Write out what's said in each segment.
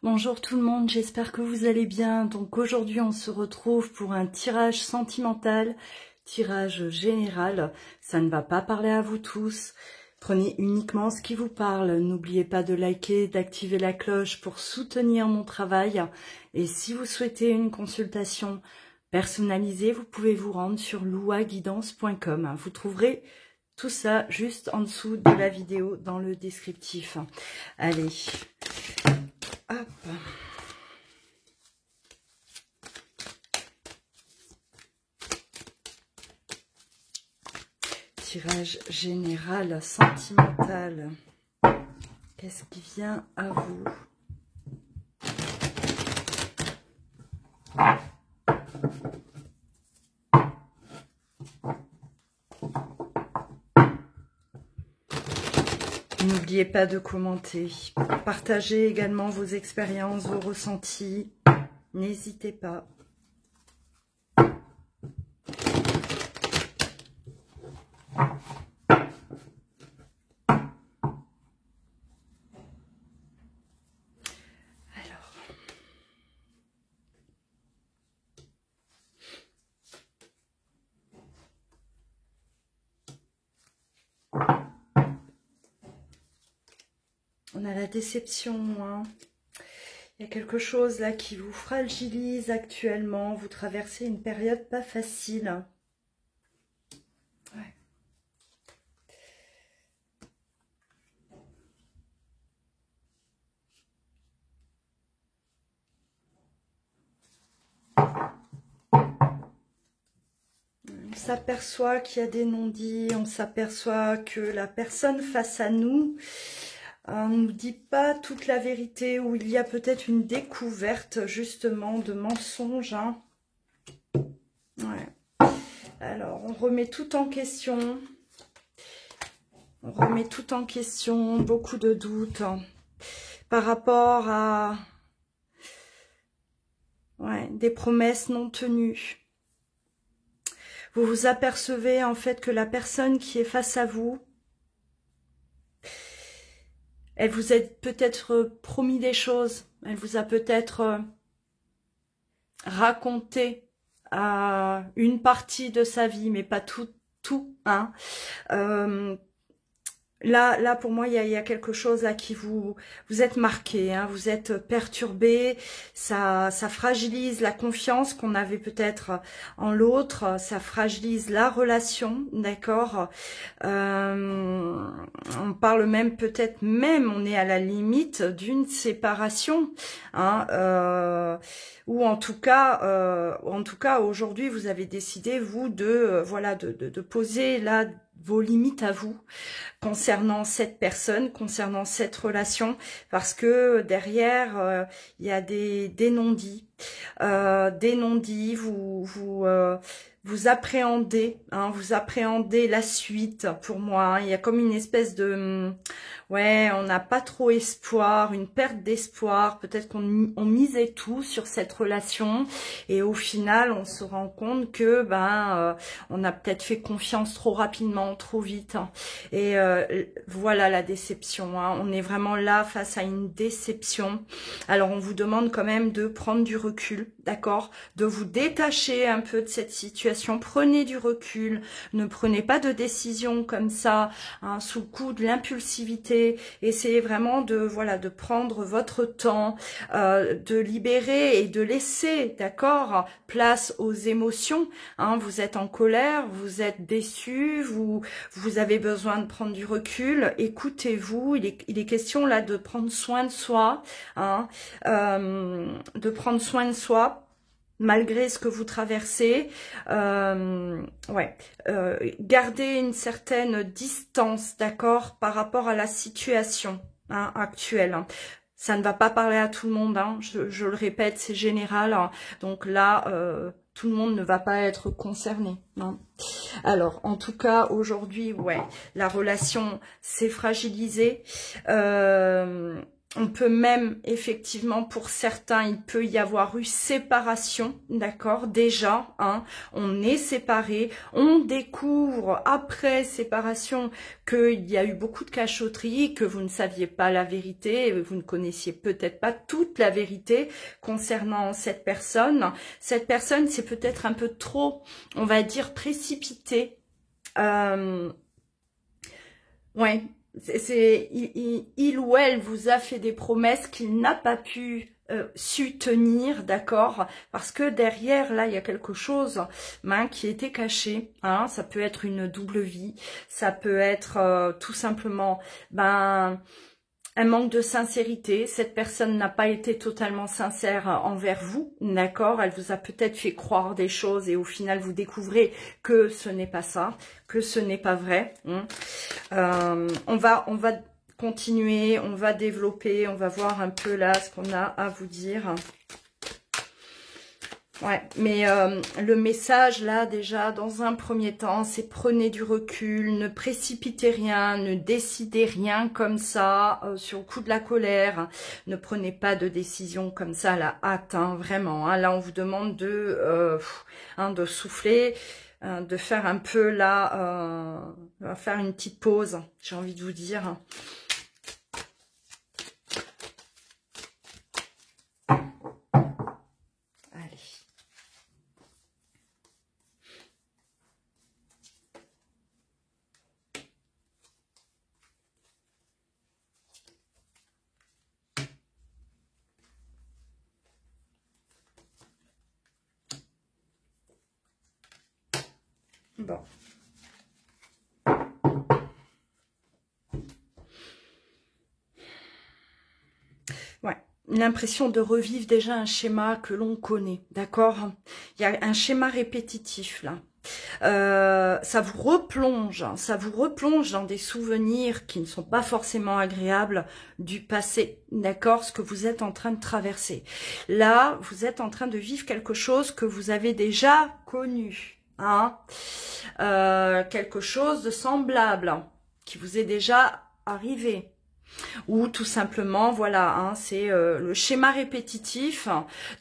Bonjour tout le monde, j'espère que vous allez bien. Donc aujourd'hui on se retrouve pour un tirage sentimental, tirage général. Ça ne va pas parler à vous tous. Prenez uniquement ce qui vous parle. N'oubliez pas de liker, d'activer la cloche pour soutenir mon travail. Et si vous souhaitez une consultation personnalisée, vous pouvez vous rendre sur louaguidance.com. Vous trouverez tout ça juste en dessous de la vidéo dans le descriptif. Allez. Hop. Tirage général sentimental. Qu'est-ce qui vient à vous? N'oubliez pas de commenter. Partagez également vos expériences, vos ressentis. N'hésitez pas. On a la déception, hein. Il y a quelque chose là qui vous fragilise actuellement. Vous traversez une période pas facile. Ouais. On s'aperçoit qu'il y a des non-dits. On s'aperçoit que la personne face à nous ne nous dit pas toute la vérité, ou il y a peut-être une découverte justement de mensonges. Hein. Ouais. Alors, on remet tout en question. On remet tout en question, beaucoup de doutes par rapport à des promesses non tenues. Vous vous apercevez en fait que la personne qui est face à vous, elle vous a peut-être promis des choses, elle vous a peut-être raconté une partie de sa vie, mais pas tout, hein. Là, pour moi, il y a quelque chose là qui vous êtes marqué, hein, vous êtes perturbé, ça fragilise la confiance qu'on avait peut-être en l'autre, ça fragilise la relation, d'accord. On parle même peut-être on est à la limite d'une séparation, hein, ou en tout cas aujourd'hui vous avez décidé vous de poser là vos limites à vous concernant cette personne, concernant cette relation, parce que derrière il y a des non-dits, vous appréhendez, hein, vous appréhendez la suite. Pour moi, hein, il y a comme une espèce de on n'a pas trop espoir, une perte d'espoir. Peut-être qu'on misait tout sur cette relation et au final, on se rend compte que on a peut-être fait confiance trop rapidement, trop vite. Et voilà la déception. Hein. On est vraiment là face à une déception. Alors, on vous demande quand même de prendre du recul, d'accord, de vous détacher un peu de cette situation. Prenez du recul. Ne prenez pas de décision comme ça, hein, sous le coup de l'impulsivité. Essayez vraiment de prendre votre temps, de libérer et de laisser, d'accord, place aux émotions. Hein, vous êtes en colère, vous êtes déçu, vous avez besoin de prendre du recul. Écoutez-vous. Il est question là de prendre soin de soi, hein, de prendre soin de soi. Malgré ce que vous traversez, gardez une certaine distance, d'accord, par rapport à la situation actuelle. Hein. Ça ne va pas parler à tout le monde, hein, je le répète, c'est général. Hein. Donc là, tout le monde ne va pas être concerné. Hein. Alors, en tout cas, aujourd'hui, la relation s'est fragilisée. On peut même, effectivement, pour certains, il peut y avoir eu séparation, d'accord, déjà, hein, on est séparés, on découvre après séparation qu'il y a eu beaucoup de cachotterie, que vous ne saviez pas la vérité, vous ne connaissiez peut-être pas toute la vérité concernant cette personne. Cette personne, c'est peut-être un peu trop, on va dire, précipité. Ouais. Il ou elle vous a fait des promesses qu'il n'a pas pu su tenir, d'accord, parce que derrière là il y a quelque chose qui était caché, hein. Ça peut être une double vie, ça peut être tout simplement un manque de sincérité. Cette personne n'a pas été totalement sincère envers vous, d'accord. Elle vous a peut-être fait croire des choses et au final vous découvrez que ce n'est pas ça, que ce n'est pas vrai. On va continuer, on va développer, on va voir un peu là ce qu'on a à vous dire. Ouais, mais le message là déjà dans un premier temps, c'est prenez du recul, ne précipitez rien, ne décidez rien comme ça sur le coup de la colère, ne prenez pas de décision comme ça à la hâte, hein, vraiment. Hein, là on vous demande de souffler, de faire un peu là, faire une petite pause, j'ai envie de vous dire. Bon. Ouais. L'impression de revivre déjà un schéma que l'on connaît, d'accord? Il y a un schéma répétitif là. Ça vous replonge dans des souvenirs qui ne sont pas forcément agréables du passé, d'accord, ce que vous êtes en train de traverser. Là, vous êtes en train de vivre quelque chose que vous avez déjà connu, hein, quelque chose de semblable, hein, qui vous est déjà arrivé. Ou tout simplement, voilà, hein, c'est le schéma répétitif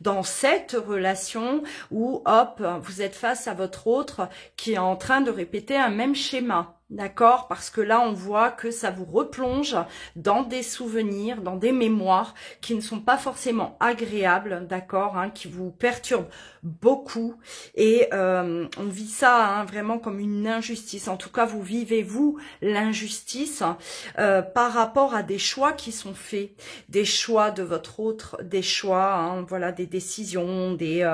dans cette relation où, hop, vous êtes face à votre autre qui est en train de répéter un même schéma. D'accord? Parce que là, on voit que ça vous replonge dans des souvenirs, dans des mémoires qui ne sont pas forcément agréables, d'accord, hein, qui vous perturbent beaucoup. Et on vit ça hein, vraiment comme une injustice. En tout cas, vous vivez, vous, l'injustice par rapport à des choix qui sont faits, des choix de votre autre, des choix, hein, voilà, des décisions, des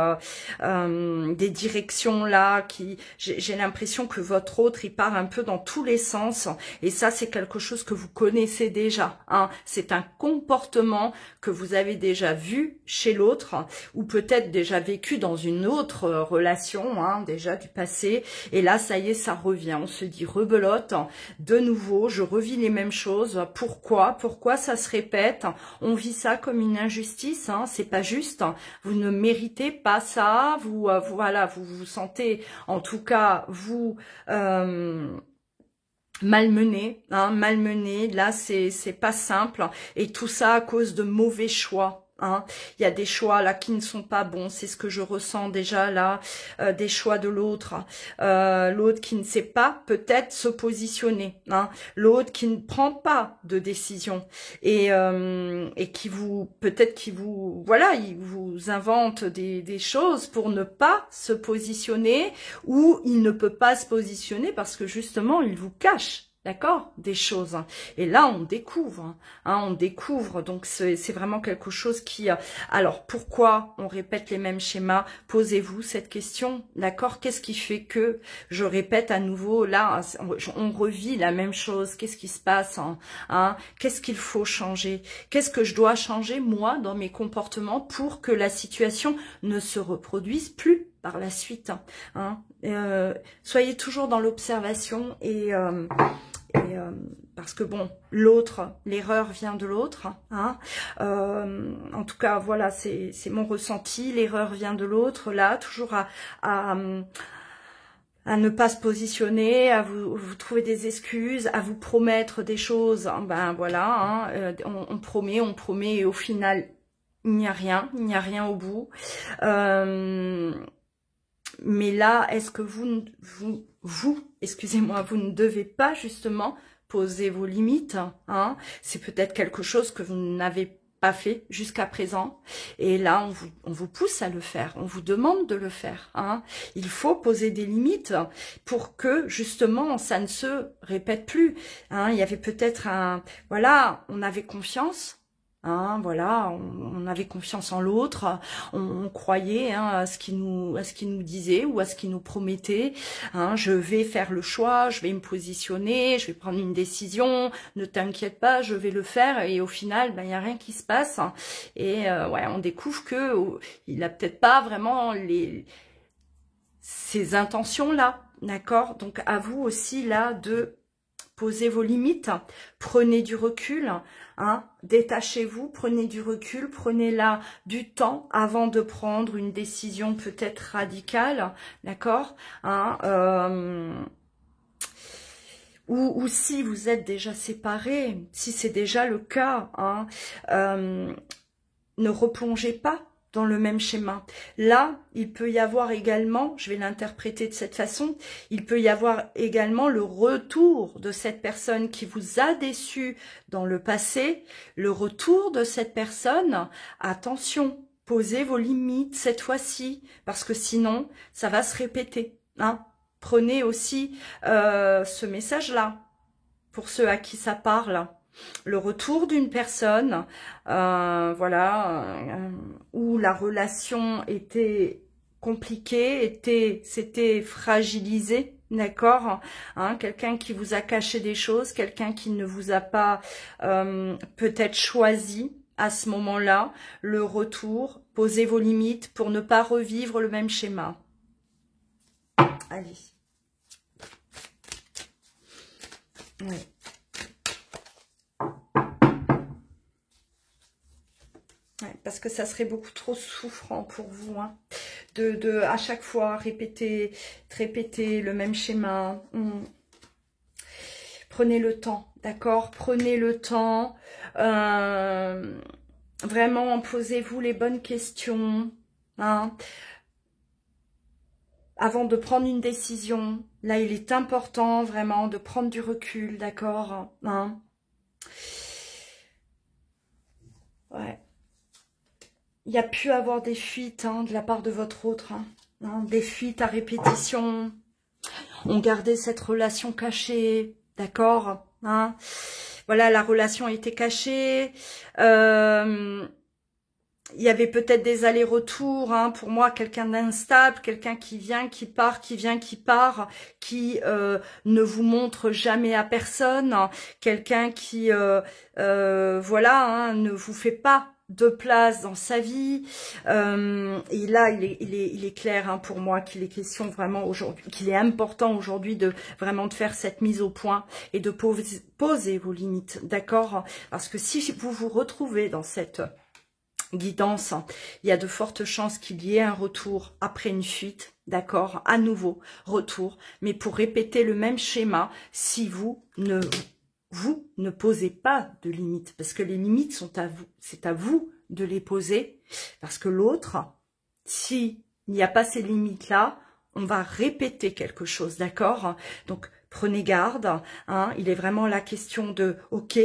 directions là, qui, j'ai l'impression que votre autre, il part un peu dans tous les sens, et ça c'est quelque chose que vous connaissez déjà, hein. C'est un comportement que vous avez déjà vu chez l'autre, ou peut-être déjà vécu dans une autre relation, hein, déjà du passé, et là ça y est, ça revient, on se dit rebelote, de nouveau, je revis les mêmes choses, pourquoi ça se répète, on vit ça comme une injustice, hein, c'est pas juste, vous ne méritez pas ça, voilà, vous vous sentez, en tout cas, vous malmené, hein, malmené, là c'est pas simple, et tout ça à cause de mauvais choix. Hein. Il y a des choix là qui ne sont pas bons, c'est ce que je ressens déjà là, des choix de l'autre, l'autre qui ne sait pas peut-être se positionner, hein. L'autre qui ne prend pas de décision et qui vous peut-être qui vous voilà, il vous invente des choses pour ne pas se positionner, ou il ne peut pas se positionner parce que justement il vous cache. D'accord, des choses. Et là, on découvre, hein, on découvre. Donc, c'est vraiment quelque chose qui... Alors, pourquoi on répète les mêmes schémas? Posez-vous cette question, d'accord? Qu'est-ce qui fait que je répète à nouveau, là, on revit la même chose? Qu'est-ce qui se passe, hein? Qu'est-ce qu'il faut changer? Qu'est-ce que je dois changer, moi, dans mes comportements pour que la situation ne se reproduise plus par la suite, hein? Soyez toujours dans l'observation et parce que bon, l'autre, l'erreur vient de l'autre, hein. En tout cas, voilà, c'est mon ressenti, l'erreur vient de l'autre, là, toujours à ne pas se positionner, à vous trouver des excuses, à vous promettre des choses. Ben voilà, hein, on promet et au final, il n'y a rien au bout. Mais là, est-ce que excusez-moi, vous ne devez pas justement poser vos limites, hein? C'est peut-être quelque chose que vous n'avez pas fait jusqu'à présent, et là on vous pousse à le faire, on vous demande de le faire, hein. Il faut poser des limites pour que justement ça ne se répète plus, hein. Il y avait peut-être voilà, on avait confiance. Hein, voilà, on avait confiance en l'autre, on croyait, hein, à ce qu'il nous disait ou à ce qu'il nous promettait. Hein, je vais faire le choix, je vais me positionner, je vais prendre une décision. Ne t'inquiète pas, je vais le faire. Et au final, ben il y a rien qui se passe. Et ouais, on découvre que il a peut-être pas vraiment ces intentions là, d'accord. Donc à vous aussi là de posez vos limites, prenez du recul, hein, détachez-vous, prenez du recul, prenez là du temps avant de prendre une décision peut-être radicale, d'accord, hein, ou si vous êtes déjà séparés, si c'est déjà le cas, hein, ne replongez pas dans le même schéma. Là, il peut y avoir également, je vais l'interpréter de cette façon, il peut y avoir également le retour de cette personne qui vous a déçu dans le passé, le retour de cette personne. Attention, posez vos limites cette fois-ci, parce que sinon, ça va se répéter, hein. Prenez aussi ce message-là, pour ceux à qui ça parle. Le retour d'une personne, voilà, où la relation était compliquée, s'était fragilisée, d'accord, hein, quelqu'un qui vous a caché des choses, quelqu'un qui ne vous a pas peut-être choisi à ce moment-là. Le retour, posez vos limites pour ne pas revivre le même schéma. Allez. Oui. Ouais, parce que ça serait beaucoup trop souffrant pour vous, hein, de à chaque fois répéter le même schéma. Prenez le temps, d'accord? Prenez le temps. Vraiment, posez-vous les bonnes questions, hein, avant de prendre une décision. Là, il est important vraiment de prendre du recul, d'accord, hein? Ouais. Il y a pu avoir des fuites, hein, de la part de votre autre, hein, des fuites à répétition. On gardait cette relation cachée, d'accord, hein. Voilà, la relation était cachée. Il y avait peut-être des allers-retours, hein, pour moi, quelqu'un d'instable, quelqu'un qui vient, qui part, qui vient, qui part, qui ne vous montre jamais à personne, quelqu'un qui, voilà, hein, ne vous fait pas de place dans sa vie. Et là, il est clair, hein, pour moi qu'il est question vraiment aujourd'hui, qu'il est important aujourd'hui de vraiment de faire cette mise au point et de poser vos limites, d'accord? Parce que si vous vous retrouvez dans cette guidance, il y a de fortes chances qu'il y ait un retour après une fuite, d'accord, à nouveau retour, mais pour répéter le même schéma si vous ne posez pas de limites, parce que les limites sont à vous, c'est à vous de les poser, parce que l'autre, s'il n'y a pas ces limites-là, on va répéter quelque chose, d'accord? Donc prenez garde, hein, il est vraiment la question de, ok,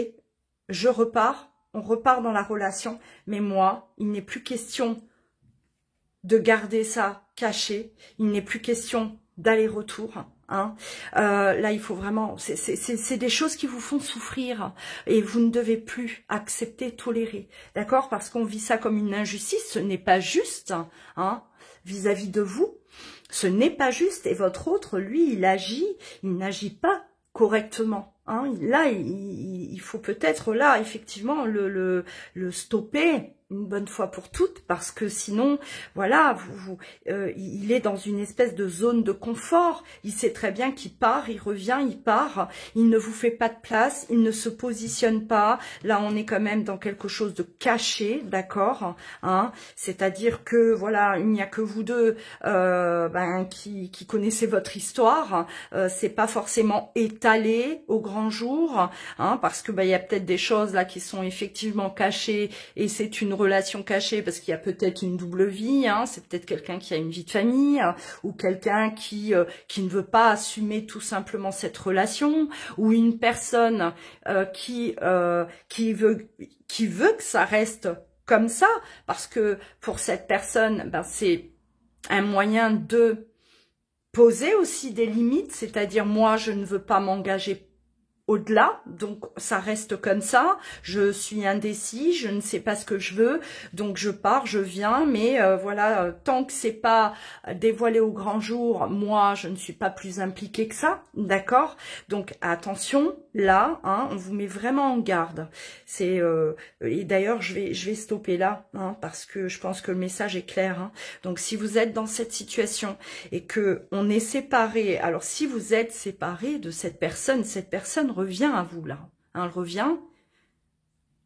je repars, on repart dans la relation, mais moi, il n'est plus question de garder ça caché, il n'est plus question d'aller-retour, hein. Là, il faut vraiment, c'est des choses qui vous font souffrir et vous ne devez plus accepter, tolérer, d'accord? Parce qu'on vit ça comme une injustice, ce n'est pas juste, hein, vis-à-vis de vous, ce n'est pas juste, et votre autre, lui, il n'agit pas correctement, Hein. Là, il faut peut-être, là, effectivement, le stopper une bonne fois pour toutes, parce que sinon, voilà, il est dans une espèce de zone de confort. Il sait très bien qu'il part, il revient, il part. Il ne vous fait pas de place, il ne se positionne pas. Là, on est quand même dans quelque chose de caché, d'accord, hein. C'est-à-dire que, voilà, il n'y a que vous deux qui connaissez votre histoire. C'est pas forcément étalé au grand jour, hein, parce que il y a peut-être des choses là qui sont effectivement cachées, et c'est une relation cachée parce qu'il y a peut-être une double vie, hein, c'est peut-être quelqu'un qui a une vie de famille, ou quelqu'un qui ne veut pas assumer tout simplement cette relation, ou une personne qui veut que ça reste comme ça, parce que pour cette personne, c'est un moyen de poser aussi des limites, c'est-à-dire moi je ne veux pas m'engager au-delà, donc ça reste comme ça, je suis indécis, je ne sais pas ce que je veux, donc je pars, je viens, mais voilà, tant que c'est pas dévoilé au grand jour, moi je ne suis pas plus impliquée que ça, d'accord? Donc attention, là, hein, on vous met vraiment en garde. C'est et d'ailleurs je vais stopper là, hein, parce que je pense que le message est clair, hein. Donc si vous êtes dans cette situation et que on est séparé, alors si vous êtes séparé de cette personne revient à vous là, hein, elle revient,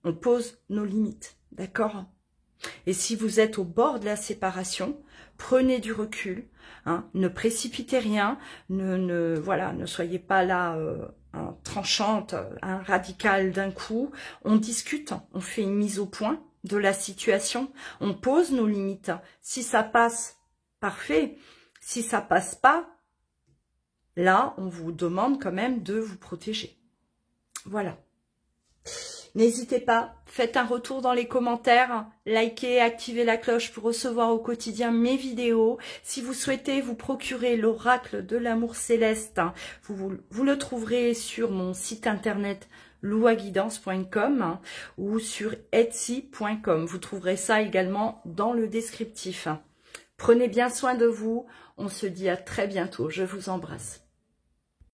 on pose nos limites, d'accord? Et si vous êtes au bord de la séparation, prenez du recul, hein, ne précipitez rien, voilà, ne soyez pas là tranchante, radicale d'un coup. On discute, on fait une mise au point de la situation, on pose nos limites. Si ça passe, parfait. Si ça passe pas, là, on vous demande quand même de vous protéger. Voilà. N'hésitez pas, faites un retour dans les commentaires, likez, activez la cloche pour recevoir au quotidien mes vidéos. Si vous souhaitez vous procurer l'oracle de l'amour céleste, vous le trouverez sur mon site internet louaguidance.com ou sur etsy.com. Vous trouverez ça également dans le descriptif. Prenez bien soin de vous. On se dit à très bientôt. Je vous embrasse.